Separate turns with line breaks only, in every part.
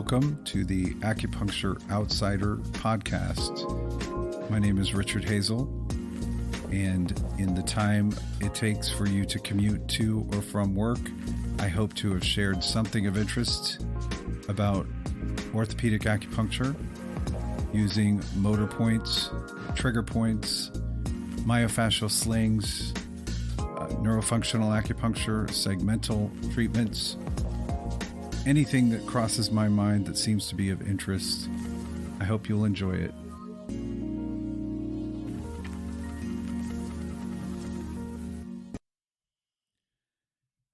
welcome to the Acupuncture Outsider podcast. My name is Richard Hazel, and in the time it takes for you to commute to or from work, I hope to have shared something of interest about orthopedic acupuncture using motor points, trigger points, myofascial slings, neurofunctional acupuncture, segmental treatments, anything that crosses my mind that seems to be of interest. I hope you'll enjoy it.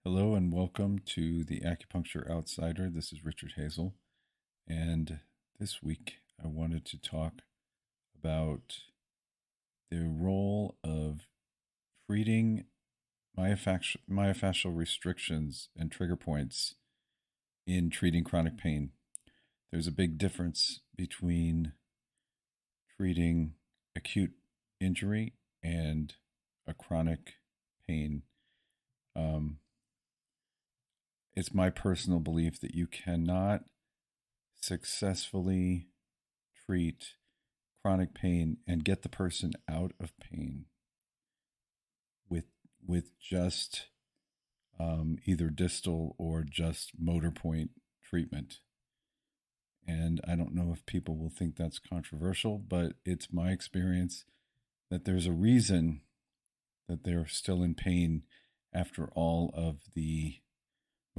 Hello and welcome to the Acupuncture Outsider. This is Richard Hazel, and this week I wanted to talk about the role of treating myofascial restrictions and trigger points in treating chronic pain. There's a big difference between treating acute injury and a chronic pain. It's my personal belief that you cannot successfully treat chronic pain and get the person out of pain with just either distal or just motor point treatment. And I don't know if people will think that's controversial, but it's my experience that there's a reason that they're still in pain after all of the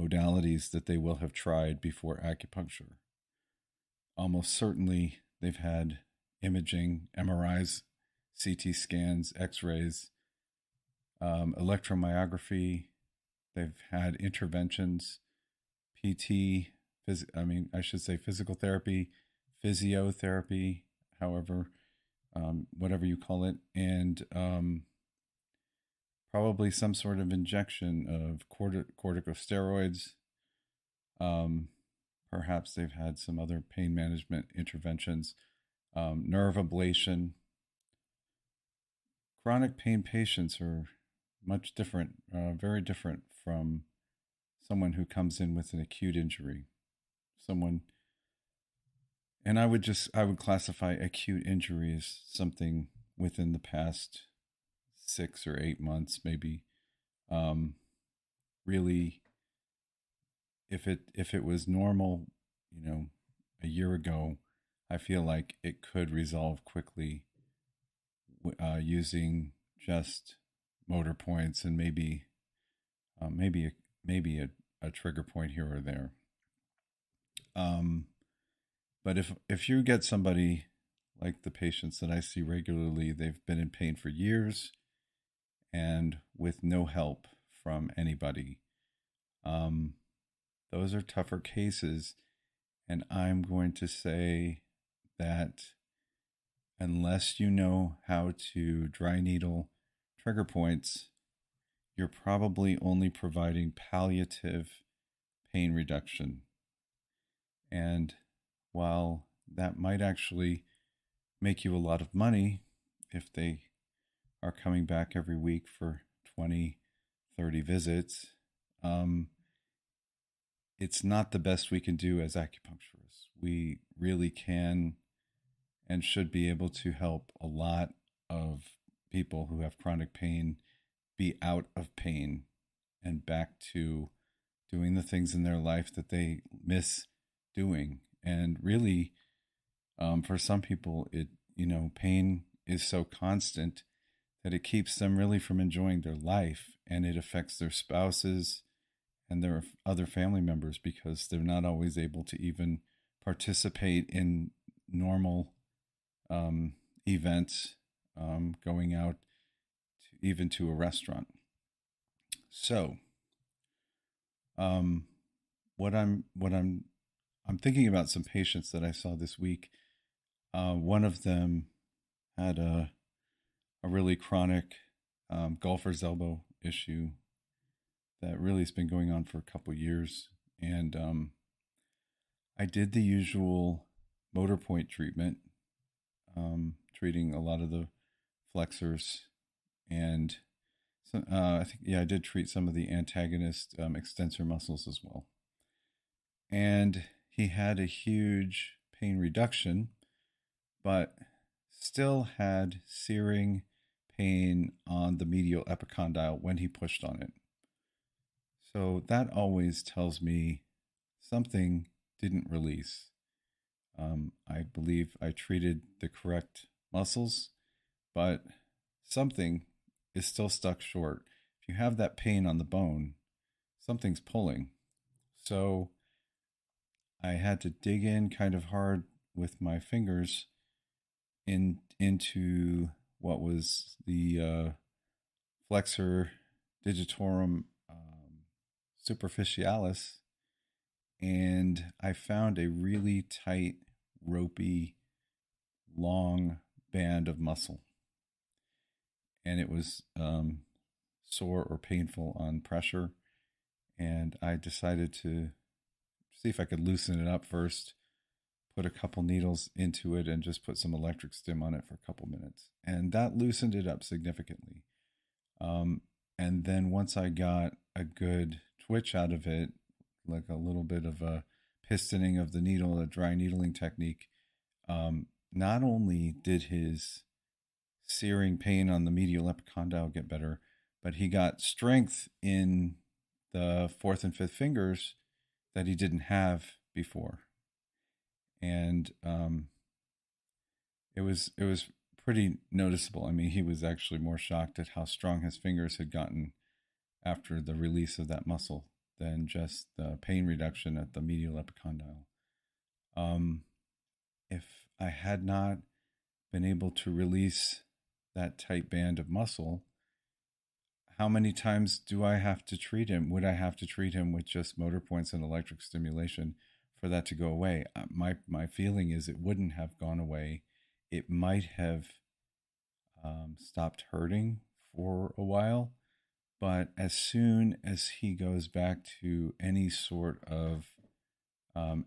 modalities that they will have tried before acupuncture. Almost certainly they've had imaging, MRIs, CT scans, X-rays, electromyography. They've had interventions, PT, physical therapy, physiotherapy, whatever you call it, and probably some sort of injection of corticosteroids. Perhaps they've had some other pain management interventions, nerve ablation. Chronic pain patients are much different, very different from someone who comes in with an acute injury. And I would classify acute injury as something within the past 6 or 8 months, maybe. Really, if it was normal, a year ago, I feel like it could resolve quickly using just motor points and maybe a trigger point here or there. But if you get somebody like the patients that I see regularly, they've been in pain for years and with no help from anybody. Those are tougher cases, and I'm going to say that unless you know how to dry needle trigger points, you're probably only providing palliative pain reduction. And while that might actually make you a lot of money if they are coming back every week for 20, 30 visits, it's not the best we can do as acupuncturists. We really can and should be able to help a lot of people who have chronic pain be out of pain and back to doing the things in their life that they miss doing. And really, for some people, pain is so constant that it keeps them really from enjoying their life, and it affects their spouses and their other family members because they're not always able to even participate in normal events, going out even to a restaurant. So, what I'm thinking about some patients that I saw this week. One of them had a really chronic golfer's elbow issue that really has been going on for a couple years, and I did the usual motor point treatment, treating a lot of the flexors, and I did treat some of the antagonist extensor muscles as well. And he had a huge pain reduction, but still had searing pain on the medial epicondyle when he pushed on it. So that always tells me something didn't release. I believe I treated the correct muscles, but something is still stuck short. If you have that pain on the bone, something's pulling. So I had to dig in kind of hard with my fingers into what was the flexor digitorum superficialis, and I found a really tight, ropey, long band of muscle, and it was sore or painful on pressure. And I decided to see if I could loosen it up first, put a couple needles into it, and just put some electric stim on it for a couple minutes. And that loosened it up significantly. And then once I got a good twitch out of it, like a little bit of a pistoning of the needle, a dry needling technique, not only did his searing pain on the medial epicondyle get better, but he got strength in the fourth and fifth fingers that he didn't have before. And it was pretty noticeable. I mean, he was actually more shocked at how strong his fingers had gotten after the release of that muscle than just the pain reduction at the medial epicondyle. If I had not been able to release that tight band of muscle, how many times do I have to treat him? Would I have to treat him with just motor points and electric stimulation for that to go away? My feeling is it wouldn't have gone away. It might have stopped hurting for a while, but as soon as he goes back to any sort of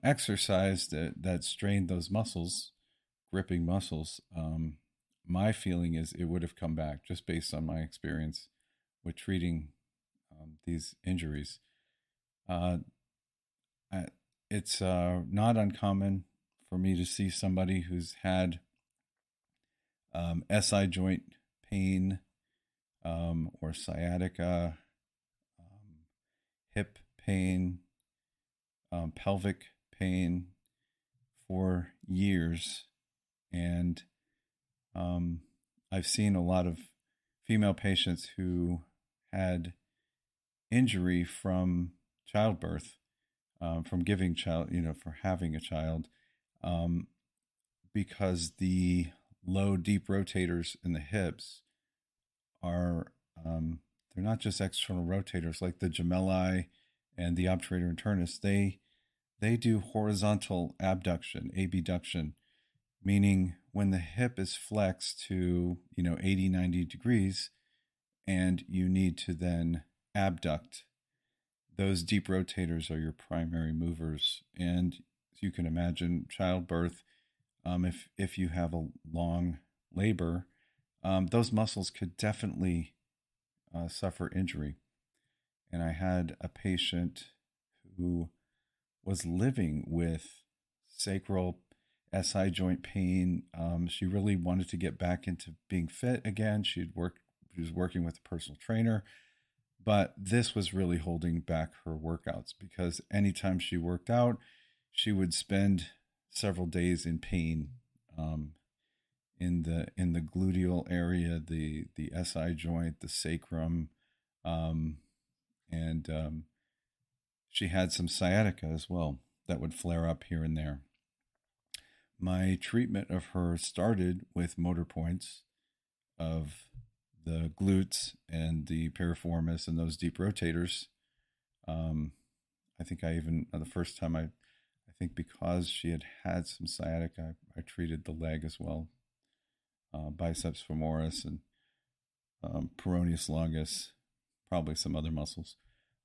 exercise that strained those muscles, gripping muscles, my feeling is it would have come back just based on my experience with treating these injuries. It's not uncommon for me to see somebody who's had SI joint pain or sciatica, hip pain, pelvic pain for years. And I've seen a lot of female patients who had injury from childbirth, from giving child, for having a child, because the low, deep rotators in the hips are, they're not just external rotators like the gemelli and the obturator internus. They do horizontal abduction, abduction, meaning when the hip is flexed to 80, 90 degrees, and you need to then abduct, those deep rotators are your primary movers. And as you can imagine, childbirth, if you have a long labor, those muscles could definitely suffer injury. And I had a patient who was living with sacral SI joint pain. She really wanted to get back into being fit again. She was working with a personal trainer, but this was really holding back her workouts because anytime she worked out, she would spend several days in pain, in the gluteal area, the SI joint, the sacrum, and she had some sciatica as well that would flare up here and there. My treatment of her started with motor points of the glutes and the piriformis and those deep rotators. I think the first time I think because she had some sciatica, I treated the leg as well, biceps femoris and peroneus longus, probably some other muscles.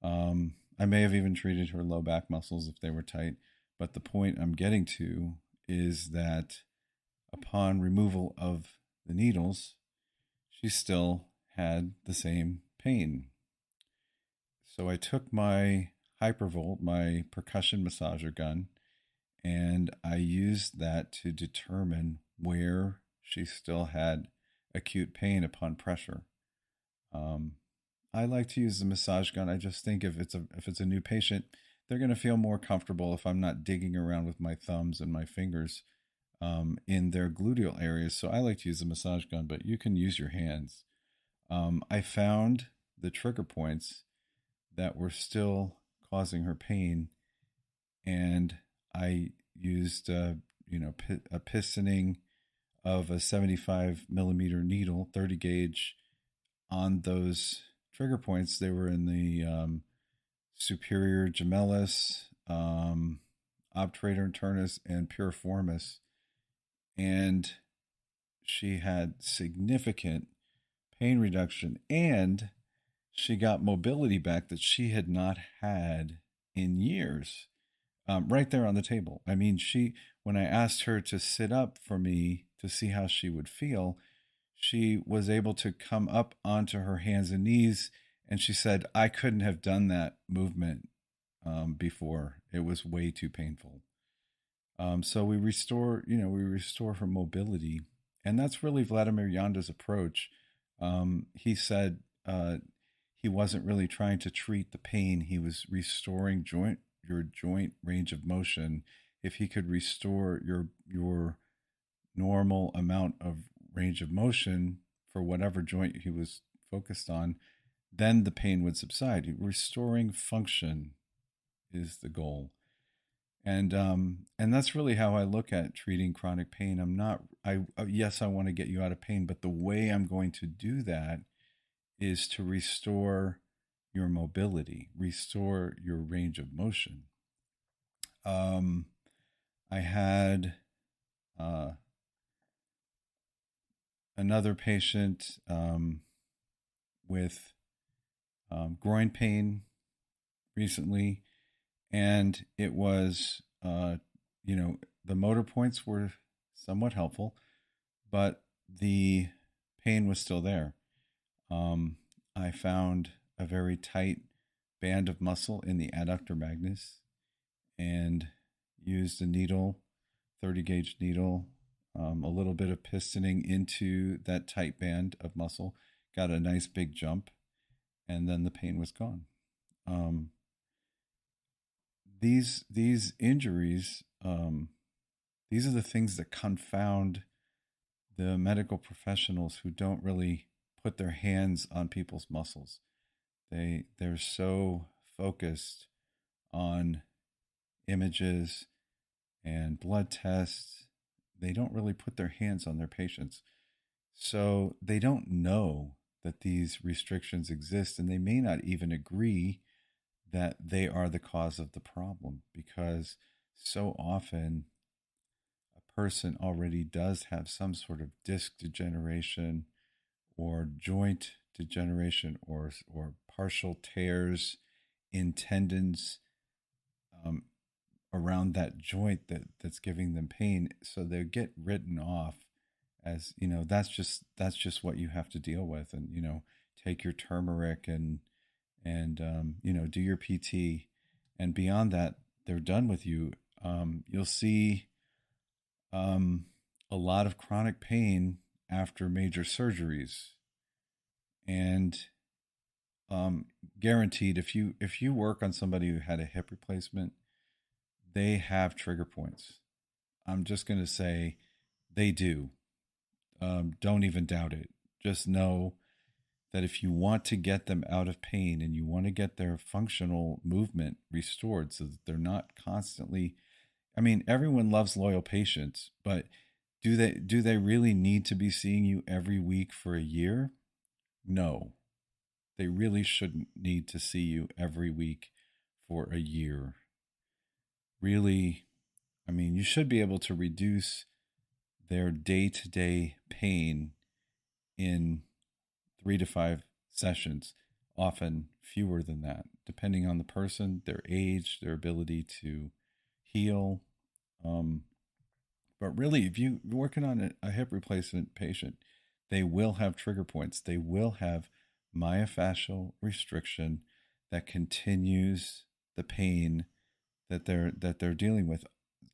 I may have even treated her low back muscles if they were tight. But the point I'm getting to is that upon removal of the needles, she still had the same pain. So I took my Hypervolt, my percussion massager gun, And I used that to determine where she still had acute pain upon pressure. Um, I like to use the massage gun. I just think if it's a new patient, they're going to feel more comfortable if I'm not digging around with my thumbs and my fingers in their gluteal areas. So I like to use the massage gun, but you can use your hands. I found the trigger points that were still causing her pain, and I used a pistoning of a 75 millimeter needle, 30 gauge, on those trigger points. They were in the superior gemellus, obturator internus, and piriformis, and she had significant pain reduction, and she got mobility back that she had not had in years. Right there on the table. I mean, when I asked her to sit up for me to see how she would feel, she was able to come up onto her hands and knees, and she said, I couldn't have done that movement before. It was way too painful. So we restore her mobility, and that's really Vladimir Yanda's approach. He said he wasn't really trying to treat the pain; he was restoring your joint range of motion. If he could restore your normal amount of range of motion for whatever joint he was focused on, then the pain would subside. Restoring function is the goal. And that's really how I look at treating chronic pain. I'm not I Yes, I want to get you out of pain, but the way I'm going to do that is to restore your mobility, restore your range of motion. Um, I had uh, another patient with groin pain recently, and it was, the motor points were somewhat helpful, but the pain was still there. Um, I found a very tight band of muscle in the adductor magnus and used a needle, 30 gauge needle, a little bit of pistoning into that tight band of muscle, got a nice big jump, and then the pain was gone. Um, these injuries, these are the things that confound the medical professionals who don't really put their hands on people's muscles. They're so focused on images and blood tests. They don't really put their hands on their patients. So they don't know that these restrictions exist, and they may not even agree that they are the cause of the problem, because so often a person already does have some sort of disc degeneration or joint degeneration, or partial tears in tendons um, around that joint that's giving them pain. So they get written off as, that's just what you have to deal with, and take your turmeric and do your PT, and beyond that, they're done with you. You'll see a lot of chronic pain after major surgeries, and guaranteed, if you work on somebody who had a hip replacement, they have trigger points. I'm just going to say they do. Don't even doubt it. Just know that if you want to get them out of pain and you want to get their functional movement restored so that they're not constantly, I mean, everyone loves loyal patients, but do they really need to be seeing you every week for a year? No. They really shouldn't need to see you every week for a year. Really, I mean, you should be able to reduce their day-to-day pain in 3 to 5 sessions, often fewer than that, depending on the person, their age, their ability to heal. Um, but really, if you're working on a hip replacement patient, they will have trigger points. They will have myofascial restriction that continues the pain that they're dealing with.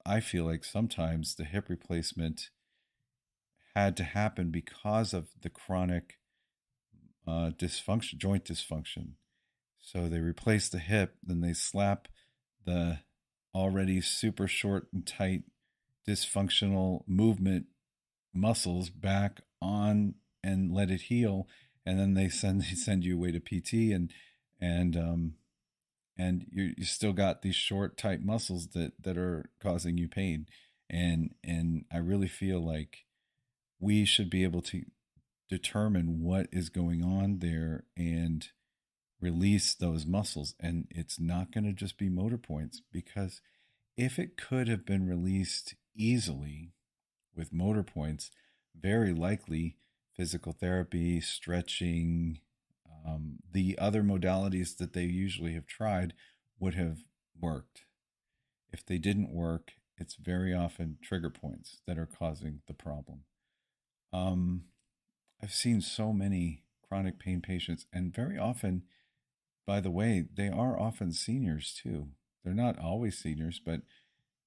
I feel like sometimes the hip replacement had to happen because of the chronic dysfunction, joint dysfunction. So they replace the hip, then they slap the already super short and tight dysfunctional movement muscles back on and let it heal, and then they send you away to PT, and you still got these short tight muscles that are causing you pain, and I really feel like we should be able to determine what is going on there and release those muscles. And it's not going to just be motor points, because if it could have been released easily with motor points, very likely physical therapy, stretching, the other modalities that they usually have tried would have worked. If they didn't work, it's very often trigger points that are causing the problem. Um, I've seen so many chronic pain patients, and very often, by the way, they are often seniors too. They're not always seniors, but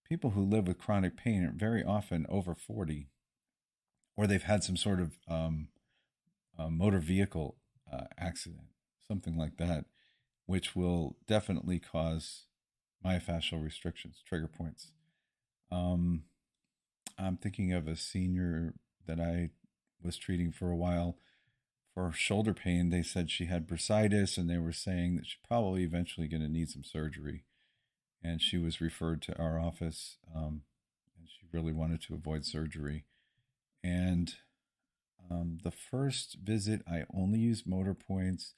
people who live with chronic pain are very often over 40, or they've had some sort of motor vehicle accident, something like that, which will definitely cause myofascial restrictions, trigger points. Um, I'm thinking of a senior that I was treating for a while for shoulder pain. They said she had bursitis, and they were saying that she's probably eventually going to need some surgery. And she was referred to our office, and she really wanted to avoid surgery. And the first visit, I only used motor points.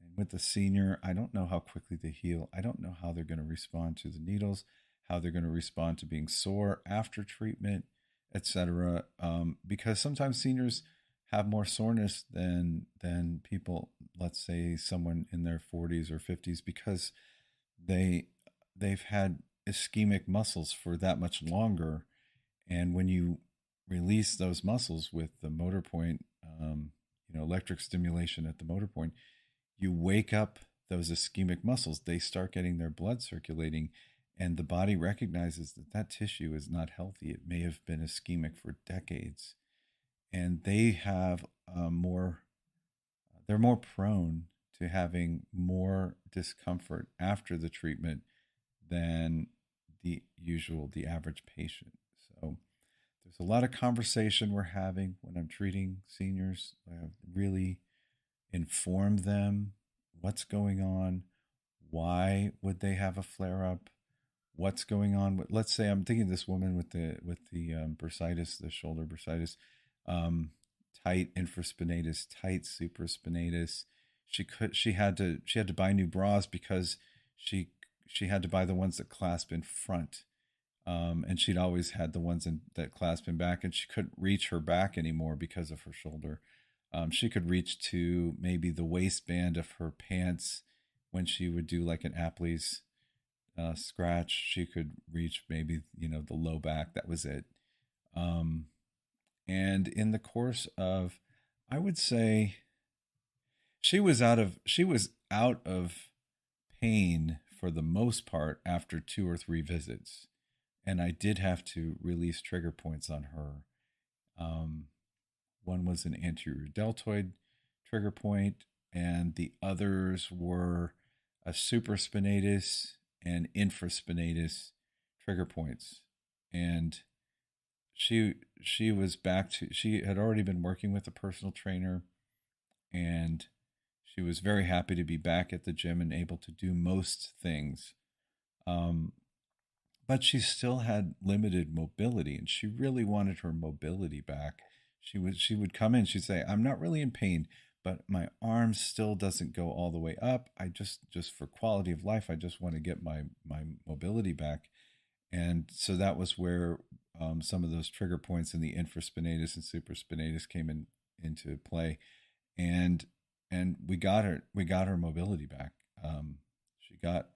And with the senior, I don't know how quickly they heal. I don't know how they're going to respond to the needles, how they're going to respond to being sore after treatment, etc. Because sometimes seniors have more soreness than people, let's say someone in their 40s or 50s, because they they've had ischemic muscles for that much longer. And when you release those muscles with the motor point, electric stimulation at the motor point, you wake up those ischemic muscles. They start getting their blood circulating, and the body recognizes that that tissue is not healthy. It may have been ischemic for decades, and they have more. They're more prone to having more discomfort after the treatment than the average patient. So there's a lot of conversation we're having when I'm treating seniors. I have really inform them what's going on, why would they have a flare up, what's going on. Let's say I'm thinking this woman with the bursitis, the shoulder bursitis, um, tight infraspinatus, tight supraspinatus. She had to buy new bras because she had to buy the ones that clasp in front. And she'd always had the ones that clasp in back, and she couldn't reach her back anymore because of her shoulder. She could reach to maybe the waistband of her pants when she would do like an Apley's scratch. She could reach maybe the low back. That was it. Um, and in the course of, I would say, she was out of pain for the most part after 2 or 3 visits, and I did have to release trigger points on her. Um, One was an anterior deltoid trigger point, and the others were a supraspinatus and infraspinatus trigger points. And she was back to she had already been working with a personal trainer, and she was very happy to be back at the gym and able to do most things. Um, but she still had limited mobility, and she really wanted her mobility back. She would come in, she'd say, "I'm not really in pain, but my arm still doesn't go all the way up. I just for quality of life, I just want to get my mobility back." And so that was where some of those trigger points in the infraspinatus and supraspinatus came into play, and we got her mobility back. She got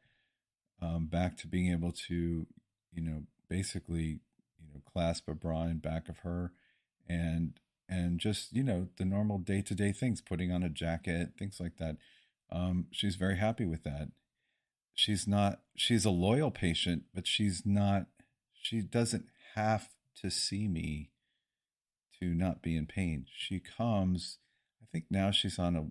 back to being able to, basically, clasp a bra in back of her, and just the normal day to day things, putting on a jacket, things like that. She's very happy with that. She's a loyal patient, but She doesn't have to see me to not be in pain. She comes, I think now she's on a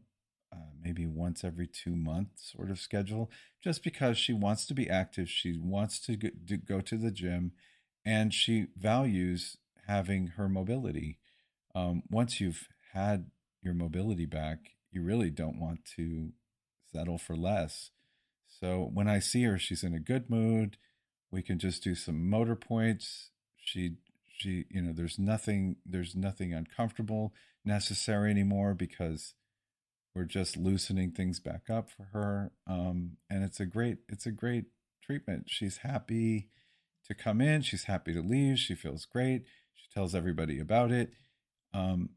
maybe once every 2 months sort of schedule, just because she wants to be active. She wants to go to the gym, and she values having her mobility. Once you've had your mobility back, you really don't want to settle for less. So when I see her, she's in a good mood. We can just do some motor points. She there's nothing uncomfortable necessary anymore because we're just loosening things back up for her. And it's a great treatment. She's happy to come in. She's happy to leave. She feels great. She tells everybody about it. Um,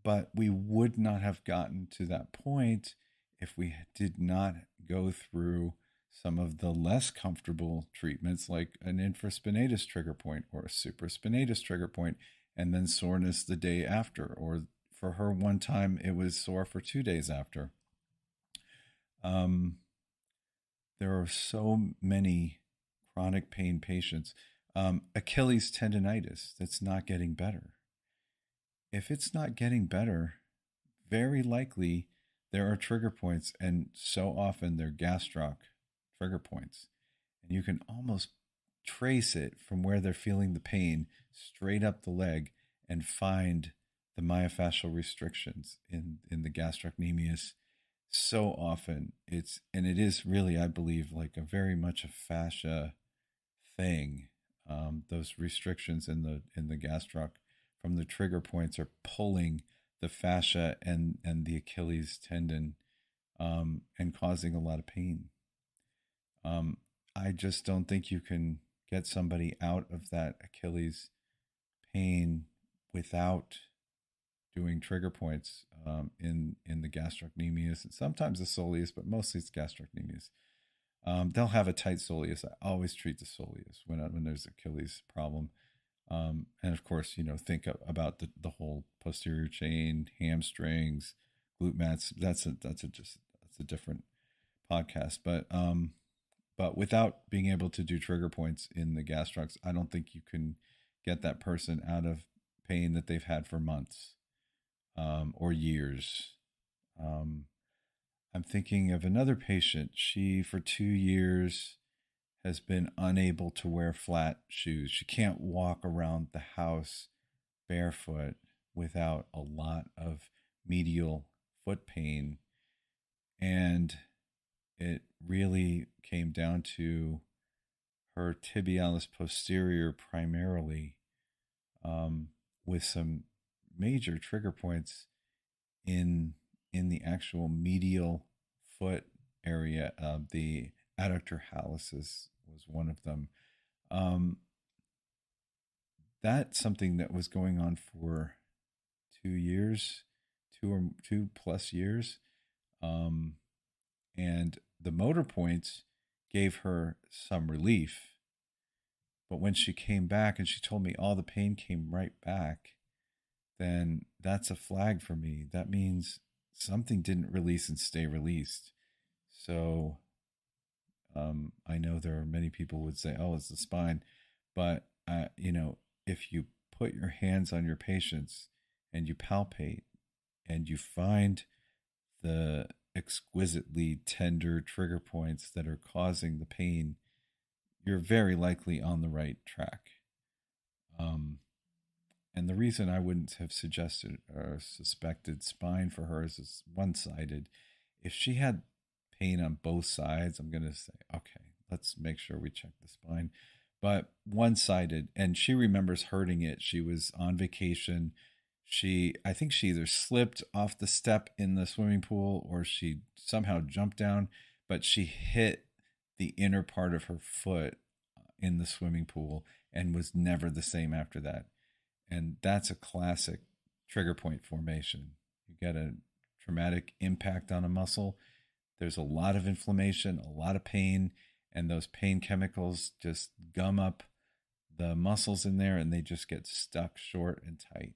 but we would not have gotten to that point if we did not go through some of the less comfortable treatments like an infraspinatus trigger point or a supraspinatus trigger point, and then soreness the day after. Or for her, one time it was sore for 2 days after. Um, there are so many chronic pain patients. Achilles tendonitis that's not getting better. If it's not getting better, very likely there are trigger points, and so often they're gastroc trigger points. And you can almost trace it from where they're feeling the pain straight up the leg and find the myofascial restrictions in the gastrocnemius. So often it is really, I believe, like a very much a fascia thing. Those restrictions in the gastroc from the trigger points are pulling the fascia and the Achilles tendon, and causing a lot of pain. Um, I just don't think you can get somebody out of that Achilles pain without doing trigger points, in the gastrocnemius and sometimes the soleus, but mostly it's gastrocnemius. They'll have a tight soleus. I always treat the soleus when there's Achilles problem. And of course, think about the whole posterior chain, hamstrings, glute mats. That's a different podcast. But without being able to do trigger points in the gastrocs, I don't think you can get that person out of pain that they've had for months, or years. Um, I'm thinking of another patient. She, for 2 years, has been unable to wear flat shoes. She can't walk around the house barefoot without a lot of medial foot pain. And it really came down to her tibialis posterior primarily, with some major trigger points in the actual medial foot area. The adductor hallucis was one of them. Um, that's something that was going on for 2 years, 2 plus years. Um, and the motor points gave her some relief. But when she came back and she told me all the pain came right back, then that's a flag for me. That means something didn't release and stay released. So, I know there are many people would say, "Oh, it's the spine," but if you put your hands on your patients and you palpate and you find the exquisitely tender trigger points that are causing the pain, you're very likely on the right track. Um, and the reason I wouldn't have suggested or suspected spine for her is it's one sided. If she had pain on both sides, I'm going to say, okay, let's make sure we check the spine. But one sided, and she remembers hurting it. She was on vacation. I think she either slipped off the step in the swimming pool or she somehow jumped down, but she hit the inner part of her foot in the swimming pool and was never the same after that. And that's a classic trigger point formation. You get a traumatic impact on a muscle. There's a lot of inflammation, a lot of pain, and those pain chemicals just gum up the muscles in there and they just get stuck short and tight.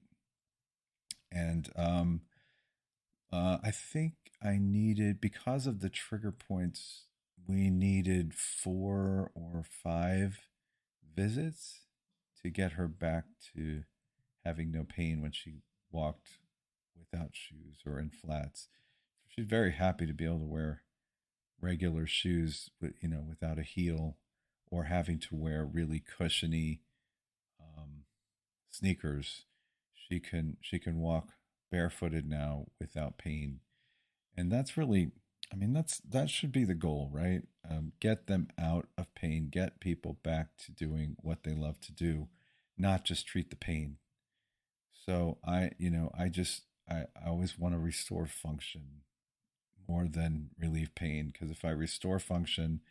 And I think I needed, because of the trigger points, we needed 4 or 5 visits to get her back to having no pain when she walked without shoes or in flats. She's very happy to be able to wear regular shoes, without a heel, or having to wear really cushiony um, sneakers. She can walk barefooted now without pain, and that's really, I mean, that should be the goal, right? Get them out of pain, get people back to doing what they love to do, not just treat the pain. So I always want to restore function more than relieve pain, because if I restore function,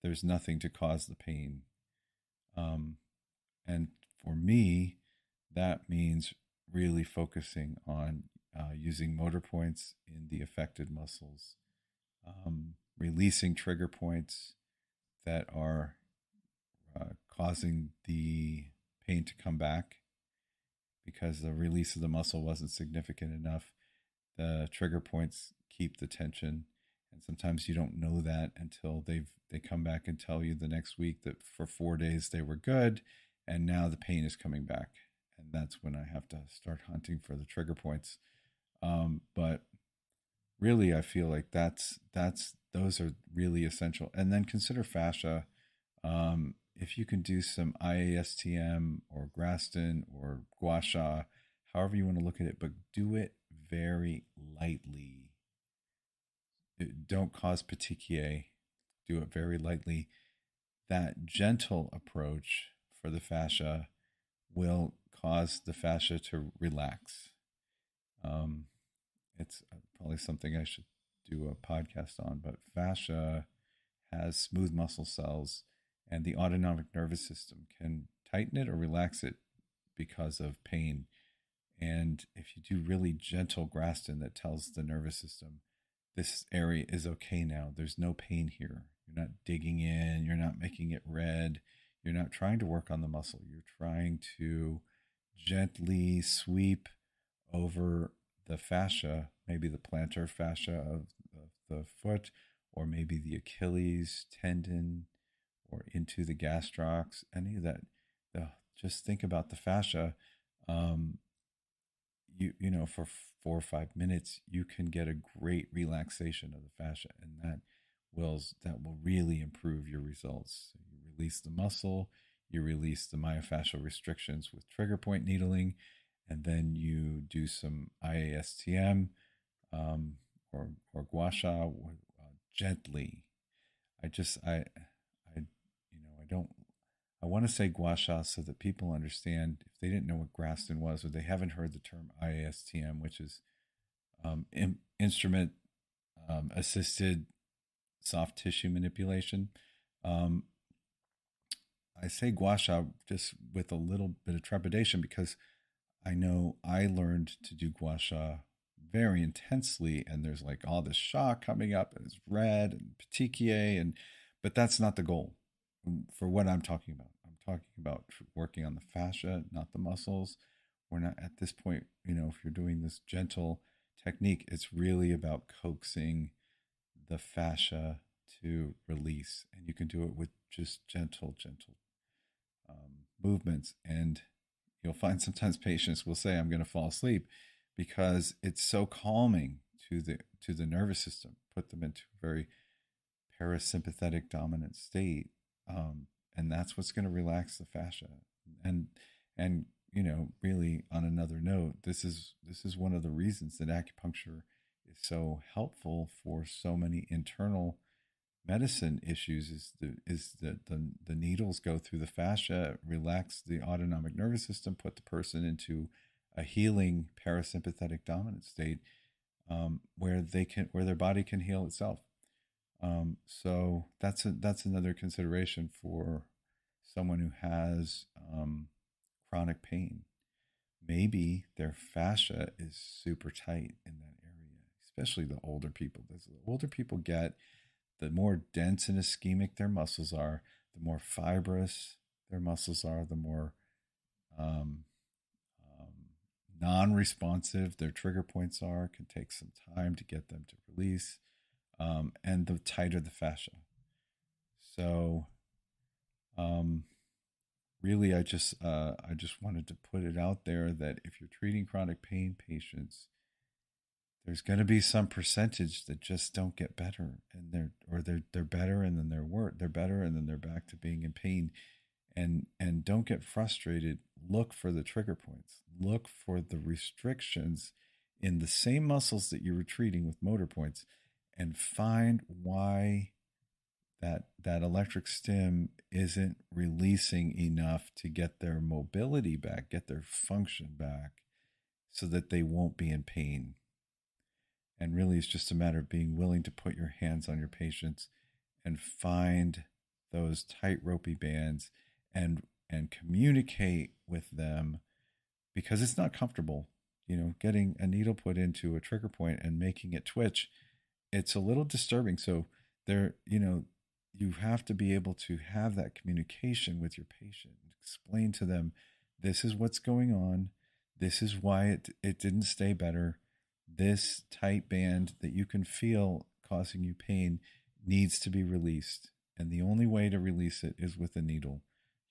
there's nothing to cause the pain. Um, and for me, that means really focusing on using motor points in the affected muscles, releasing trigger points that are causing the pain to come back because the release of the muscle wasn't significant enough. The trigger points keep the tension, and sometimes you don't know that until they come back and tell you the next week that for 4 days they were good, and now the pain is coming back, and that's when I have to start hunting for the trigger points. But really, I feel like that's those are really essential. And then consider fascia. If you can do some IASTM or Graston or gua sha, however you want to look at it, but do it very lightly. Don't cause petechiae. Do it very lightly. That gentle approach for the fascia will cause the fascia to relax. Um, it's probably something I should do a podcast on, but fascia has smooth muscle cells, and the autonomic nervous system can tighten it or relax it because of pain. And if you do really gentle Graston, that tells the nervous system, this area is okay now. There's no pain here. You're not digging in. You're not making it red. You're not trying to work on the muscle. You're trying to gently sweep over the fascia, maybe the plantar fascia of the foot, or maybe the Achilles tendon, or into the gastrocs, any of that. Just think about the fascia. Um, for 4 or 5 minutes, you can get a great relaxation of the fascia, and that will really improve your results. So you release the muscle, you release the myofascial restrictions with trigger point needling, and then you do some IASTM, or gua sha, gently. I don't. I want to say gua sha so that people understand, if they didn't know what Graston was, or they haven't heard the term IASTM, which is instrument assisted soft tissue manipulation. Um, I say gua sha just with a little bit of trepidation, because I know I learned to do gua sha very intensely, and there's like all this sha coming up, and it's red and petechiae, but that's not the goal for what I'm talking about. I'm talking about working on the fascia, not the muscles. We're not at this point, if you're doing this gentle technique, it's really about coaxing the fascia to release. And you can do it with just gentle movements. And you'll find sometimes patients will say, I'm going to fall asleep, because it's so calming to the nervous system, put them into a very parasympathetic dominant state. And that's what's going to relax the fascia. And really, on another note, this is one of the reasons that acupuncture is so helpful for so many internal medicine issues. Is the needles go through the fascia, relax the autonomic nervous system, put the person into a healing parasympathetic dominant state, where their body can heal itself. So that's another consideration for someone who has chronic pain. Maybe their fascia is super tight in that area, especially the older people. As the older people get, the more dense and ischemic their muscles are, the more fibrous their muscles are, the more um, non-responsive their trigger points are. It can take some time to get them to release, and the tighter the fascia. So, um, really, I just wanted to put it out there that if you're treating chronic pain patients, there's going to be some percentage that just don't get better, and they're better, and then they're better, and then they're back to being in pain. And don't get frustrated. Look for the trigger points. Look for the restrictions in the same muscles that you're treating with motor points, and find why that electric stim isn't releasing enough to get their mobility back, get their function back, so that they won't be in pain. And really, it's just a matter of being willing to put your hands on your patients and find those tight ropey bands, and communicate with them, because it's not comfortable. Getting a needle put into a trigger point and making it twitch, it's a little disturbing. So there, you have to be able to have that communication with your patient, explain to them, this is what's going on, this is why it didn't stay better, this tight band that you can feel causing you pain needs to be released, and the only way to release it is with a needle.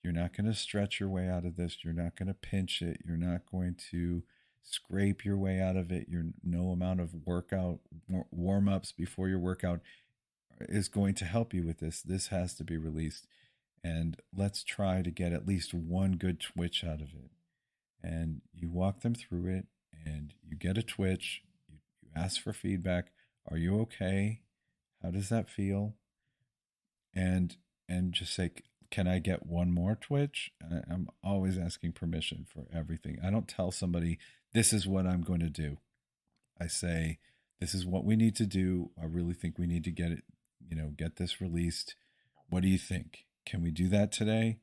You're not going to stretch your way out of this, you're not going to pinch it, you're not going to scrape your way out of it. No amount of workout warm ups before your workout is going to help you with this. This has to be released. And let's try to get at least one good twitch out of it. And you walk them through it, and you get a twitch. You ask for feedback. Are you okay? How does that feel? And just say, can I get one more twitch? I'm always asking permission for everything. I don't tell somebody, this is what I'm going to do. I say, this is what we need to do. I really think we need to get it, get this released. What do you think? Can we do that today?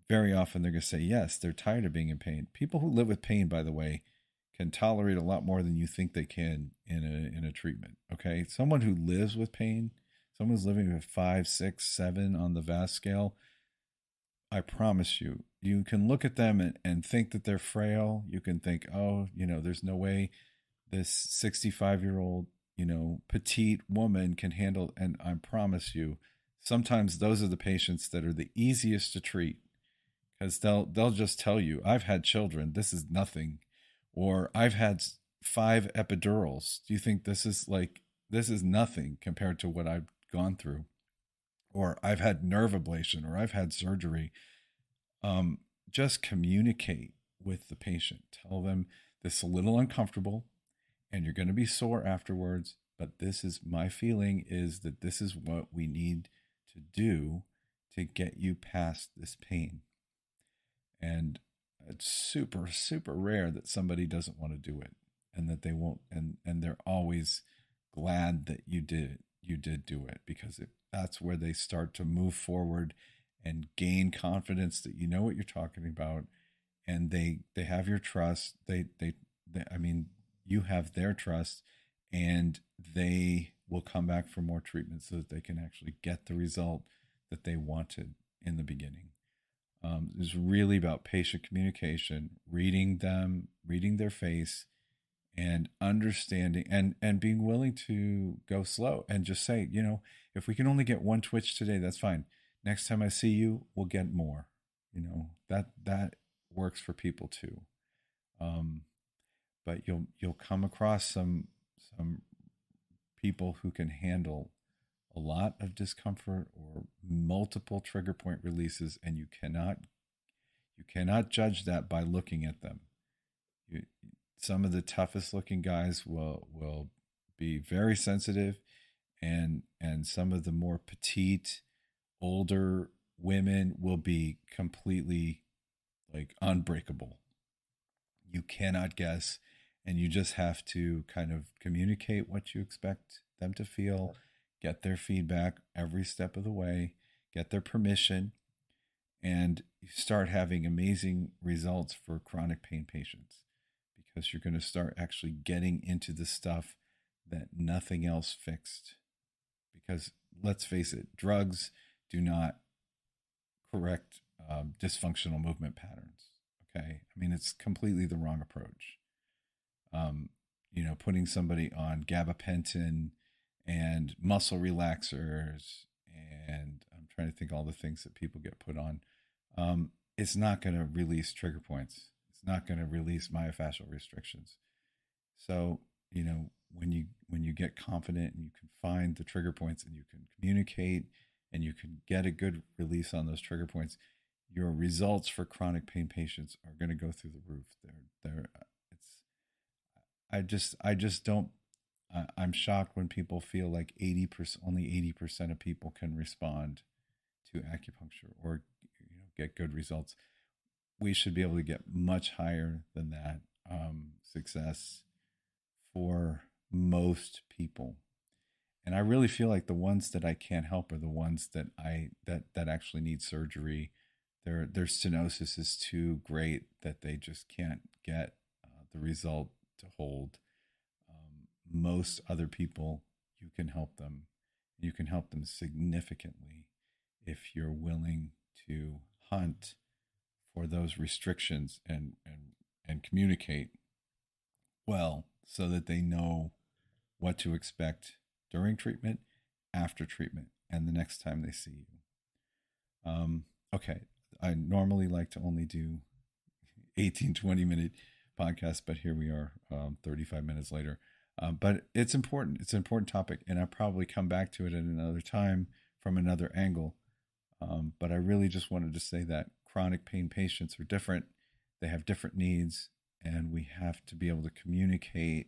Very often they're going to say yes. They're tired of being in pain. People who live with pain, by the way, can tolerate a lot more than you think they can in a treatment. Okay, someone who lives with pain, someone who's living with 5, 6, 7 on the VAS scale, I promise you, you can look at them and think that they're frail. You can think, oh, there's no way this 65-year-old, petite woman can handle. And I promise you, sometimes those are the patients that are the easiest to treat, because they'll just tell you, I've had children, this is nothing, or I've had 5 epidurals. Do you think this is nothing compared to what I've gone through? Or I've had nerve ablation, or I've had surgery. Just communicate with the patient. Tell them this is a little uncomfortable, and you're going to be sore afterwards, but this is my feeling, is that this is what we need to do to get you past this pain. And it's super, super rare that somebody doesn't want to do it, and that they won't, and they're always glad that you did do it, because that's where they start to move forward and gain confidence that you know what you're talking about, and they have your trust. I mean, you have their trust, and they will come back for more treatment so that they can actually get the result that they wanted in the beginning. It's really about patient communication, reading them, reading their face, and understanding, and being willing to go slow and just say, if we can only get one twitch today, that's fine. Next time I see you, we'll get more. That works for people too. But you'll come across some people who can handle a lot of discomfort or multiple trigger point releases, and you cannot judge that by looking at them. Some of the toughest looking guys will be very sensitive, and some of the more petite, older women will be completely like unbreakable. You cannot guess, and you just have to kind of communicate what you expect them to feel, get their feedback every step of the way, get their permission, and you start having amazing results for chronic pain patients, because you're going to start actually getting into the stuff that nothing else fixed. Because let's face it, drugs do not correct dysfunctional movement patterns. Okay, I mean, it's completely the wrong approach. Putting somebody on gabapentin and muscle relaxers, and I'm trying to think all the things that people get put on. it's not going to release trigger points. It's not going to release myofascial restrictions. So, when you get confident and you can find the trigger points and you can communicate and you can get a good release on those trigger points, your results for chronic pain patients are going to go through the roof. It's, I just don't, I'm shocked when people feel like 80%, only 80% of people can respond to acupuncture or, get good results. We should be able to get much higher than that success for most people. And I really feel like the ones that I can't help are the ones that actually need surgery. Their stenosis is too great that they just can't get the result to hold. Most other people, you can help them. You can help them significantly if you're willing to hunt for those restrictions and communicate well so that they know what to expect during treatment, after treatment, and the next time they see you. Okay, I normally like to only do 18, 20-minute podcasts, but here we are 35 minutes later. But it's important. It's an important topic, and I'll probably come back to it at another time from another angle. But I really just wanted to say that chronic pain patients are different. They have different needs, and we have to be able to communicate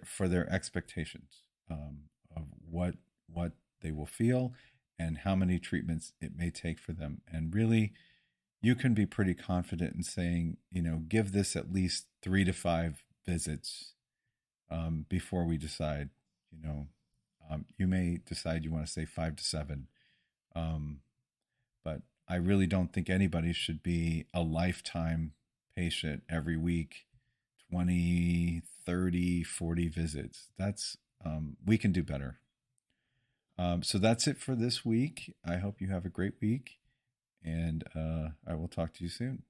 for their expectations of what they will feel and how many treatments it may take for them. And really, you can be pretty confident in saying, give this at least 3 to 5 visits before we decide. You may decide you want to say 5 to 7, but I really don't think anybody should be a lifetime patient every week, 20, 30, 40 visits. That's we can do better. So that's it for this week. I hope you have a great week, and I will talk to you soon.